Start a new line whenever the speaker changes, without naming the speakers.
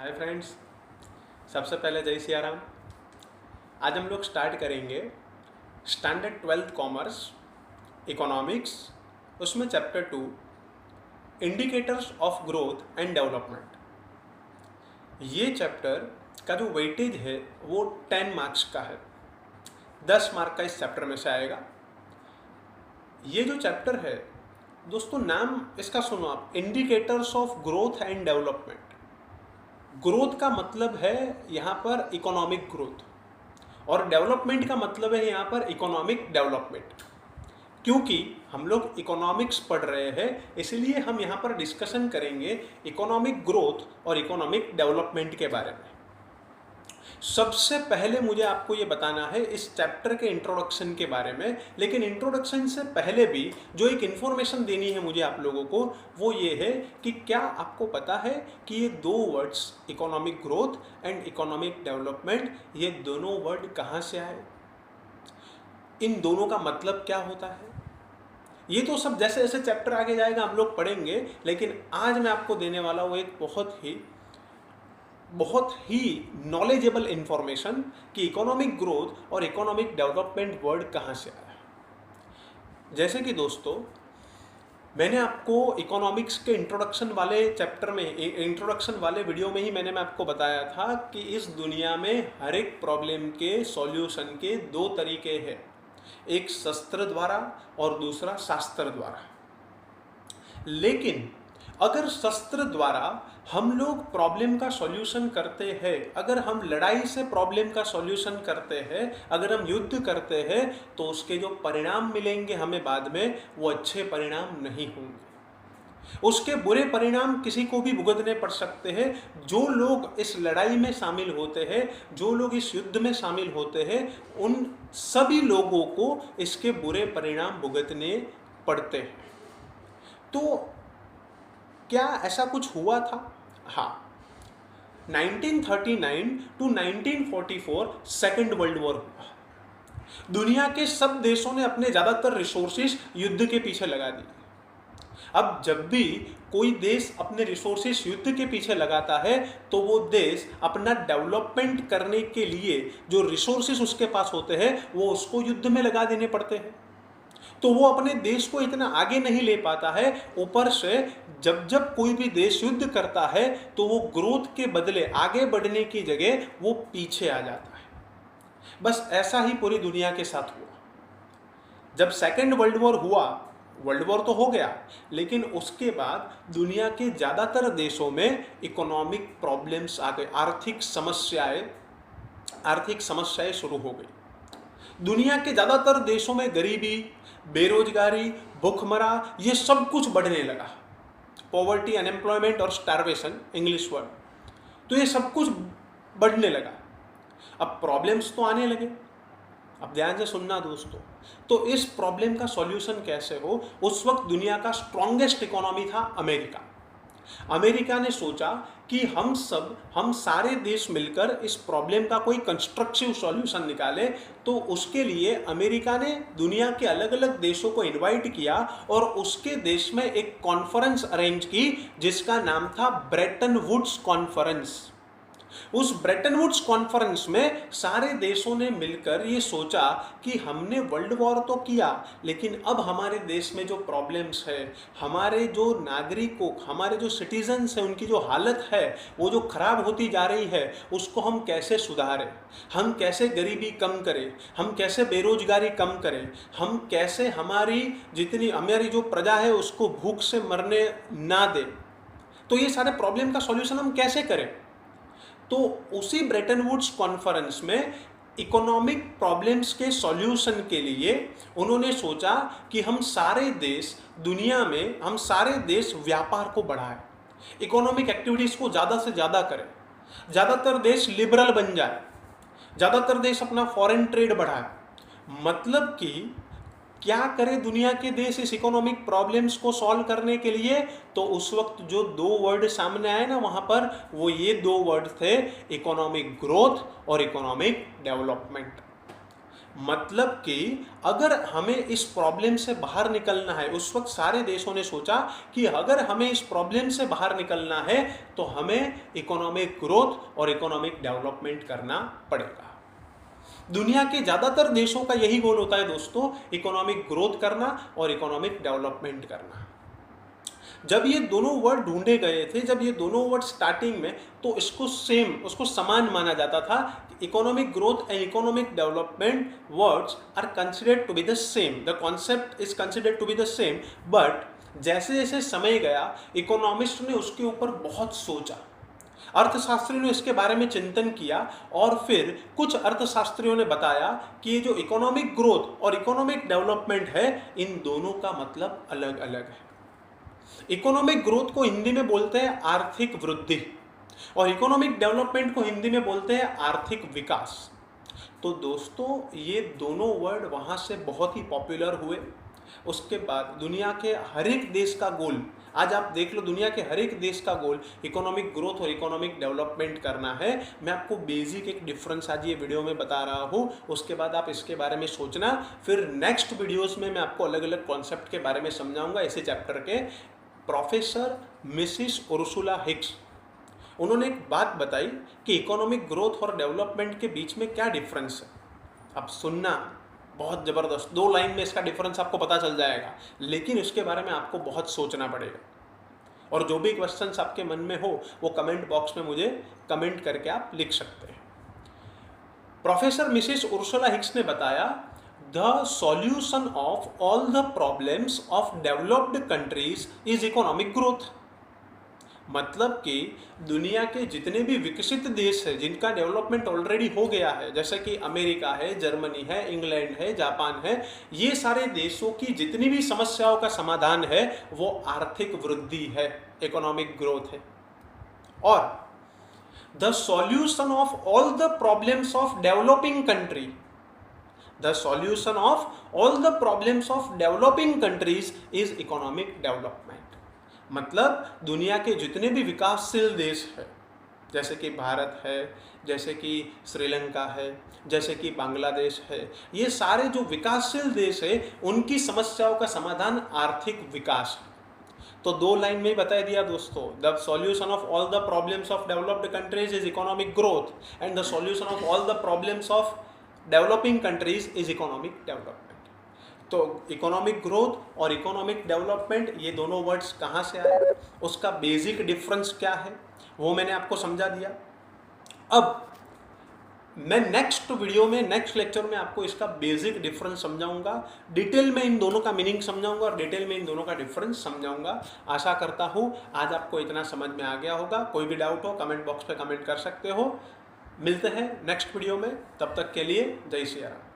Hi friends, सबसे पहले जय सिया राम। आज हम लोग स्टार्ट करेंगे स्टैंडर्ड 12th कॉमर्स इकोनॉमिक्स, उसमें chapter 2 indicators of growth and development. ये चैप्टर का जो वेटेज है वो 10 मार्क्स का है। 10 मार्क का इस चैप्टर में से आएगा। ये जो चैप्टर है दोस्तों, नाम इसका सुनो आप, indicators of growth and development. Growth का मतलब है यहाँ पर इकोनॉमिक ग्रोथ और डेवलपमेंट का मतलब है यहाँ पर इकोनॉमिक डेवलपमेंट। क्योंकि हम लोग इकोनॉमिक्स पढ़ रहे हैं, इसलिए हम यहाँ पर डिस्कशन करेंगे इकोनॉमिक ग्रोथ और इकोनॉमिक डेवलपमेंट के बारे में। सबसे पहले मुझे आपको ये बताना है इस चैप्टर के इंट्रोडक्शन के बारे में, लेकिन इंट्रोडक्शन से पहले भी जो एक इन्फॉर्मेशन देनी है मुझे आप लोगों को, वो ये है कि क्या आपको पता है कि ये दो words economic growth and economic development, ये दोनों वर्ड कहाँ से आए, इन दोनों का मतलब क्या होता है। ये तो सब जैसे जैसे चैप्टर आगे जाएगा हम लोग पढ़ेंगे, लेकिन आज मैं आपको देने वाला वो एक बहुत ही नॉलेजेबल इंफॉर्मेशन कि इकोनॉमिक ग्रोथ और इकोनॉमिक डेवलपमेंट वर्ड कहाँ से आया। जैसे कि दोस्तों, मैंने आपको इकोनॉमिक्स के इंट्रोडक्शन वाले चैप्टर में, इंट्रोडक्शन वाले वीडियो में ही मैंने आपको बताया था कि इस दुनिया में हर एक प्रॉब्लम के सॉल्यूशन के दो तरीके हैं, एक शस्त्र द्वारा और दूसरा शास्त्र द्वारा। लेकिन अगर शस्त्र द्वारा हम लोग प्रॉब्लम का सॉल्यूशन करते हैं, अगर हम लड़ाई से प्रॉब्लम का सॉल्यूशन करते हैं, अगर हम युद्ध करते हैं, तो उसके जो परिणाम मिलेंगे हमें बाद में, वो अच्छे परिणाम नहीं होंगे। उसके बुरे परिणाम किसी को भी भुगतने पड़ सकते हैं। जो लोग इस लड़ाई में शामिल होते हैं, जो लोग इस युद्ध में शामिल होते हैं, उन सभी लोगों को इसके बुरे परिणाम भुगतने पड़ते हैं। तो क्या ऐसा कुछ हुआ था? हाँ, 1939 टू 1944 सेकेंड वर्ल्ड वॉर हुआ। दुनिया के सब देशों ने अपने ज़्यादातर रिसोर्सेज युद्ध के पीछे लगा दिए। अब जब भी कोई देश अपने रिसोर्सेज युद्ध के पीछे लगाता है, तो वो देश अपना डेवलपमेंट करने के लिए जो रिसोर्सेज उसके पास होते हैं, वो उसको युद्ध में लगा देने पड़ते हैं। तो वो अपने देश को इतना आगे नहीं ले पाता है। ऊपर से जब जब कोई भी देश युद्ध करता है, तो वो ग्रोथ के बदले, आगे बढ़ने की जगह वो पीछे आ जाता है। बस ऐसा ही पूरी दुनिया के साथ हुआ। जब सेकेंड वर्ल्ड वॉर हुआ, वर्ल्ड वॉर तो हो गया, लेकिन उसके बाद दुनिया के ज़्यादातर देशों में इकोनॉमिक प्रॉब्लम्स आ गए, आर्थिक समस्याएं शुरू हो गई। दुनिया के ज़्यादातर देशों में गरीबी, बेरोजगारी, भूखमरा, ये सब कुछ बढ़ने लगा। पॉवर्टी, अनएम्प्लॉयमेंट और स्टारवेशन, इंग्लिश वर्ड, तो ये सब कुछ बढ़ने लगा। अब प्रॉब्लम्स तो आने लगे। अब ध्यान से सुनना दोस्तों, तो इस प्रॉब्लम का सॉल्यूशन कैसे हो? उस वक्त दुनिया का स्ट्रॉन्गेस्ट इकोनॉमी था अमेरिका। अमेरिका ने सोचा कि हम सारे देश मिलकर इस प्रॉब्लम का कोई कंस्ट्रक्टिव सॉल्यूशन निकाले। तो उसके लिए अमेरिका ने दुनिया के अलग अलग देशों को इनवाइट किया और उसके देश में एक कॉन्फ्रेंस अरेंज की, जिसका नाम था ब्रेटन वुड्स कॉन्फ्रेंस। उस ब्रेटन वुड्स कॉन्फ्रेंस में सारे देशों ने मिलकर ये सोचा कि हमने वर्ल्ड वॉर तो किया, लेकिन अब हमारे देश में जो प्रॉब्लम्स है, हमारे जो नागरिकों, हमारे जो सिटीजन्स हैं, उनकी जो हालत है वो जो खराब होती जा रही है, उसको हम कैसे सुधारें, हम कैसे गरीबी कम करें, हम कैसे बेरोजगारी कम करें, हम कैसे हमारी जो प्रजा है उसको भूख से मरने ना दें। तो ये सारे प्रॉब्लम का सॉल्यूशन हम कैसे करें? तो उसी ब्रेटन वुड्स कॉन्फ्रेंस में इकोनॉमिक प्रॉब्लम्स के सॉल्यूशन के लिए उन्होंने सोचा कि हम सारे देश, दुनिया में हम सारे देश व्यापार को बढ़ाएं, इकोनॉमिक एक्टिविटीज़ को ज़्यादा से ज़्यादा करें, ज़्यादातर देश लिबरल बन जाए, ज़्यादातर देश अपना फॉरेन ट्रेड बढ़ाए। मतलब कि क्या करें दुनिया के देश इस इकोनॉमिक प्रॉब्लम्स को सॉल्व करने के लिए? तो उस वक्त जो दो वर्ड सामने आए ना वहाँ पर, वो ये दो वर्ड थे, इकोनॉमिक ग्रोथ और इकोनॉमिक डेवलपमेंट। मतलब कि अगर हमें इस प्रॉब्लम से बाहर निकलना है, उस वक्त सारे देशों ने सोचा कि अगर हमें इस प्रॉब्लम से बाहर निकलना है तो हमें इकोनॉमिक ग्रोथ और इकोनॉमिक डेवलपमेंट करना पड़ेगा। दुनिया के ज़्यादातर देशों का यही गोल होता है दोस्तों, इकोनॉमिक ग्रोथ करना और इकोनॉमिक डेवलपमेंट करना। जब ये दोनों वर्ड ढूंढे गए थे, जब ये दोनों वर्ड स्टार्टिंग में, तो उसको समान माना जाता था। Economic growth and economic development words are considered to be the same, the concept is considered to be the same, but जैसे जैसे समय गया इकोनॉमिस्ट ने उसके ऊपर बहुत सोचा, अर्थशास्त्रियों ने इसके बारे में चिंतन किया और फिर कुछ अर्थशास्त्रियों ने बताया कि ये जो इकोनॉमिक ग्रोथ और इकोनॉमिक डेवलपमेंट है, इन दोनों का मतलब अलग अलग है। इकोनॉमिक ग्रोथ को हिंदी में बोलते हैं आर्थिक वृद्धि और इकोनॉमिक डेवलपमेंट को हिंदी में बोलते हैं आर्थिक विकास। तो दोस्तों ये दोनों वर्ड वहाँ से बहुत ही पॉपुलर हुए। उसके बाद दुनिया के हर एक देश का गोल, आज आप देख लो, दुनिया के हर एक देश का गोल इकोनॉमिक ग्रोथ और इकोनॉमिक डेवलपमेंट करना है। मैं आपको बेसिक एक डिफरेंस आज ये वीडियो में बता रहा हूँ, उसके बाद आप इसके बारे में सोचना। फिर नेक्स्ट वीडियोस में मैं आपको अलग अलग कॉन्सेप्ट के बारे में समझाऊंगा इसी चैप्टर के। प्रोफेसर मिसिस उर्सुला हिक्स, उन्होंने एक बात बताई कि इकोनॉमिक ग्रोथ और डेवलपमेंट के बीच में क्या डिफरेंस है। अब सुनना, बहुत ज़बरदस्त, 2 लाइन में इसका डिफरेंस आपको पता चल जाएगा, लेकिन इसके बारे में आपको बहुत सोचना पड़ेगा। और जो भी क्वेश्चंस आपके मन में हो वो कमेंट बॉक्स में मुझे कमेंट करके आप लिख सकते हैं। प्रोफेसर मिसिस उर्सुला हिक्स ने बताया, the solution of all the problems of developed countries is economic growth. मतलब कि दुनिया के जितने भी विकसित देश हैं जिनका डेवलपमेंट ऑलरेडी हो गया है, जैसे कि अमेरिका है, जर्मनी है, इंग्लैंड है, जापान है, ये सारे देशों की जितनी भी समस्याओं का समाधान है वो आर्थिक वृद्धि है, इकोनॉमिक ग्रोथ है। और the solution of all the problems of developing country, the solution of all the problems of developing countries is economic development. मतलब दुनिया के जितने भी विकासशील देश हैं, जैसे कि भारत है, जैसे कि श्रीलंका है, जैसे कि बांग्लादेश है, ये सारे जो विकासशील देश है उनकी समस्याओं का समाधान आर्थिक विकास है। तो 2 लाइन में ही बता दिया दोस्तों, the solution of all the problems of developed countries is economic growth and the solution of all the problems of developing countries is economic development. तो इकोनॉमिक ग्रोथ और इकोनॉमिक डेवलपमेंट, ये दोनों वर्ड्स कहाँ से आए, उसका बेसिक डिफरेंस क्या है, वो मैंने आपको समझा दिया। अब मैं नेक्स्ट वीडियो में, नेक्स्ट लेक्चर में आपको इसका बेसिक डिफरेंस समझाऊंगा, डिटेल में इन दोनों का मीनिंग समझाऊंगा और डिटेल में इन दोनों का डिफरेंस समझाऊंगा। आशा करता हूँ आज आपको इतना समझ में आ गया होगा। कोई भी डाउट हो कमेंट बॉक्स पे कमेंट कर सकते हो। मिलते हैं नेक्स्ट वीडियो में, तब तक के लिए जय श्री राम।